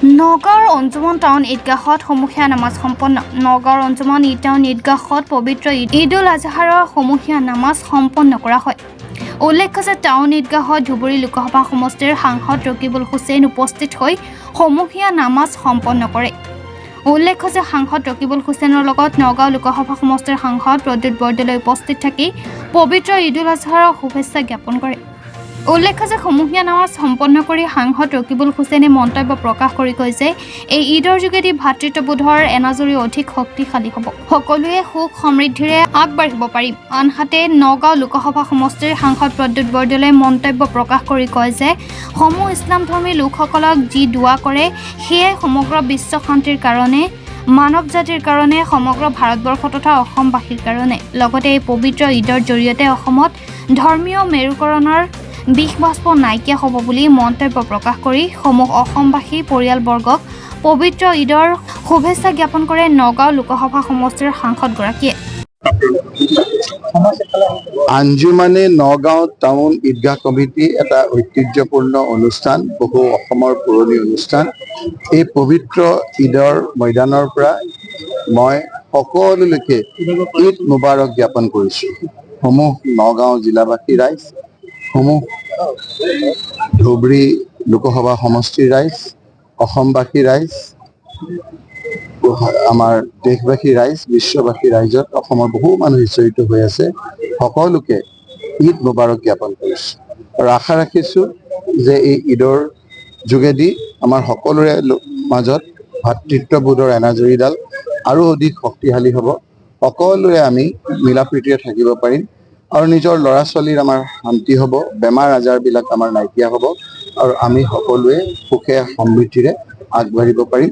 নগাঁৱৰ অঞ্জুমান টাউন ঈদগাহত সমূহীয়া নামাজ সম্পন্ন। নগাঁৱৰ অঞ্জুমান টাউন ঈদগাহত পবিত্ৰ ঈদ উল আজহাৰ সমূহীয়া নামাজ সম্পন্ন কৰা হয়। উল্লেখ্য যে টাউন ঈদগাহত ধুবুৰী লোকসভা সমষ্টিৰ সাংসদ ৰকিবুল হুছেইন উপস্থিত হৈ সমূহীয়া নামাজ সম্পন্ন কৰে। উল্লেখ্য যে সাংসদ ৰকিবুল হুছেইনৰ লগত নগাঁও লোকসভা সমষ্টিৰ সাংসদ প্ৰদ্যুৎ বৰদলৈ উপস্থিত থাকি পবিত্ৰ ঈদ উল আজহাৰৰ শুভেচ্ছা জ্ঞাপন কৰে। উল্লেখ্য যে সমূহীয়া নামাজ সম্পন্ন কৰি সাংসদ ৰকিবুল হুছেইনে মন্তব্য প্ৰকাশ কৰি কয় যে এই ঈদৰ যোগেদি ভাতৃত্ববোধৰ এনাজৰী অধিক শক্তিশালী হ'ব, সকলোৱে সুখ সমৃদ্ধিৰে আগবাঢ়িব পাৰিম। আনহাতে নগাঁও লোকসভা সমষ্টিৰ সাংসদ প্ৰদ্যুৎ বৰদলৈ মন্তব্য প্ৰকাশ কৰি কয় যে সমূহ ইছলামধৰ্মী লোকসকলক যি দোৱা কৰে সেয়াই সমগ্ৰ বিশ্ব শান্তিৰ কাৰণে, মানৱ জাতিৰ কাৰণে, সমগ্ৰ ভাৰতবৰ্ষ তথা অসমবাসীৰ কাৰণে। লগতে এই পবিত্ৰ ঈদৰ জৰিয়তে অসমত ধৰ্মীয় মেৰুকৰণৰ বিষবাষ্প নাইকিয়া হ'ব বুলি মন্তব্য প্ৰকাশ কৰি সমূহ অসমবাসী পৰিয়ালবৰ্গক পবিত্ৰ ঈদৰ শুভেচ্ছা জ্ঞাপন কৰে নগাঁও লোকসভা সমষ্টিৰ সাংসদগৰাকীয়ে। আঞ্জুমানে নগাঁও টাউন ঈদগাহ কমিটি এটা ঐতিহ্যপূৰ্ণ অনুষ্ঠান, বহু অসমৰ পুৰণি অনুষ্ঠান। এই পবিত্ৰ ঈদৰ ময়দানৰ পৰা মই সকলোলৈকে ঈদ মুবাৰক জ্ঞাপন কৰিছোঁ। সমূহ নগাঁও জিলাবাসী ৰাইজ, সমূহ ধুবুৰী লোকসভা সমষ্টিৰ ৰাইজ, অসমবাসী ৰাইজ, আমাৰ দেশবাসী ৰাইজ, বিশ্ববাসী ৰাইজত অসমৰ বহু মানুহ জড়িত হৈ আছে, সকলোকে ঈদ মুবাৰক জ্ঞাপন কৰিছোঁ আৰু আশা ৰাখিছোঁ যে এই ঈদৰ যোগেদি আমাৰ সকলোৰে মাজত ভাতৃত্ববোধৰ এনাজৰীডাল আৰু অধিক শক্তিশালী হ'ব, সকলোৱে আমি মিলা প্ৰীতিৰে থাকিব পাৰিম আৰু নিজৰ ল'ৰা ছোৱালীৰ আমাৰ শান্তি হ'ব, বেমাৰ আজাৰবিলাক আমাৰ নাইকিয়া হ'ব আৰু আমি সকলোৱে সুখে সমৃদ্ধিৰে আগবাঢ়িব পাৰিম।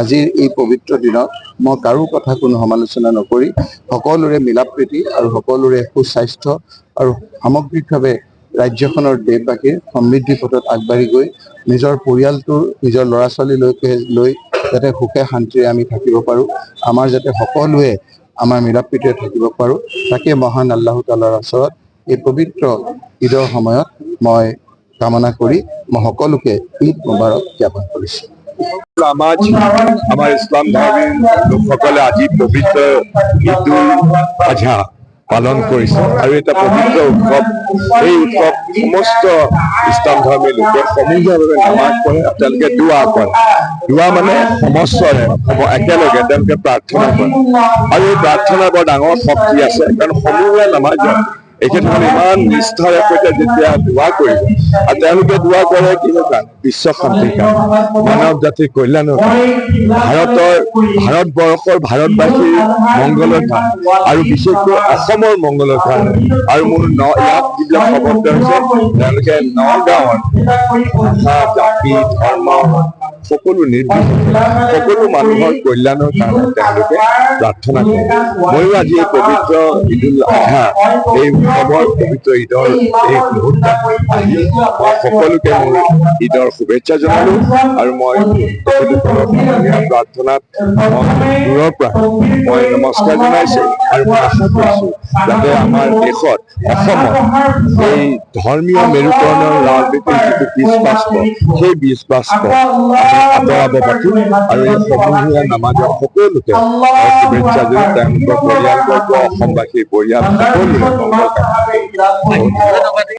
আজিৰ এই পবিত্ৰ দিনত মই কাৰো কথা কোনো সমালোচনা নকৰি সকলোৰে মিলা প্ৰীতি আৰু সকলোৰে সুস্বাস্থ্য আৰু সামগ্ৰিকভাৱে ৰাজ্যখনৰ দেশবাসীৰ সমৃদ্ধি পথত আগবাঢ়ি গৈ নিজৰ পৰিয়ালটোৰ, নিজৰ ল'ৰা ছোৱালীলৈকে লৈ যাতে সুখে শান্তিৰে আমি থাকিব পাৰোঁ, আমাৰ যাতে সকলোৱে আমাৰ মিলা প্ৰীতিৰে থাকিব পাৰোঁ, তাকে মহান আল্লাহ তাআলাৰ ওচৰত এই পবিত্ৰ ঈদৰ সময়ত মই কামনা কৰি মই সকলোকে ঈদ মুবাৰক জ্ঞাপন কৰিছোঁ। আমাৰ ইছলাম ধৰ্মী লোকসকলে আজি পবিত্ৰ ঈদ উল আজহা পালন কৰিছে আৰু এটা পবিত্ৰ উৎসৱ। এই উৎসৱ সমস্ত ইছলাম ধৰ্মী লোকে সমূহীয়াভাৱে নামাজ পঢ়ে, তেওঁলোকে দুৱা কৰে। দুৱা মানে সমস্বৰে একেলগে তেওঁলোকে প্ৰাৰ্থনা কৰে আৰু এই প্ৰাৰ্থনাৰ বৰ ডাঙৰ শক্তি আছে, কাৰণ সমূহীয়া নামাজত এখেতসকলে ইমান নিষ্ঠাৰে সৈতে যেতিয়া দোৱা কৰিব আৰু তেওঁলোকে দোৱা কৰে কিহৰ কাৰণে? বিশ্ব শান্তিৰ কাৰণে, মানৱ জাতিৰ কল্যাণৰ কাৰণে, ভাৰতবৰ্ষৰ ভাৰতবাসীৰ মংগলৰ কাৰণে আৰু বিশেষকৈ অসমৰ মংগলৰ কাৰণে। আৰু মোৰ ইয়াত যিবিলাক শব্দ হৈছে, তেওঁলোকে নগাঁৱৰ ভাষা, জাতি, ধৰ্ম সকলো নিৰ্বিশেষে সকলো মানুহৰ কল্যাণৰ কাৰণে তেওঁলোকে প্ৰাৰ্থনা কৰে। ময়ো আজি এই পবিত্ৰ ঈদ উল আজহা, এই উৎসৱৰ পবিত্ৰ ঈদৰ এই মুহূৰ্তত আহি মই সকলোকে মোৰ ঈদৰ শুভেচ্ছা জনালোঁ আৰু মই প্ৰাৰ্থনাত দূৰৰ পৰা মই নমস্কাৰ জনাইছোঁ আৰু মই আশা কৰিছোঁ যাতে আমাৰ দেশত, অসমত এই ধৰ্মীয় মেৰুকৰণৰ ৰাজনীতিৰ যিটো বীজবাষ্প, সেই বীজবাষ্প আঁতৰাব পাৰিম আৰু এই সমূহীয়া নামাজৰ সকলোকে শুভেচ্ছা জনাই তেওঁলোকৰ পৰিয়ালবৰ্গ, অসমবাসীৰ পৰিয়াল সকলোৰে মংগল কামনা।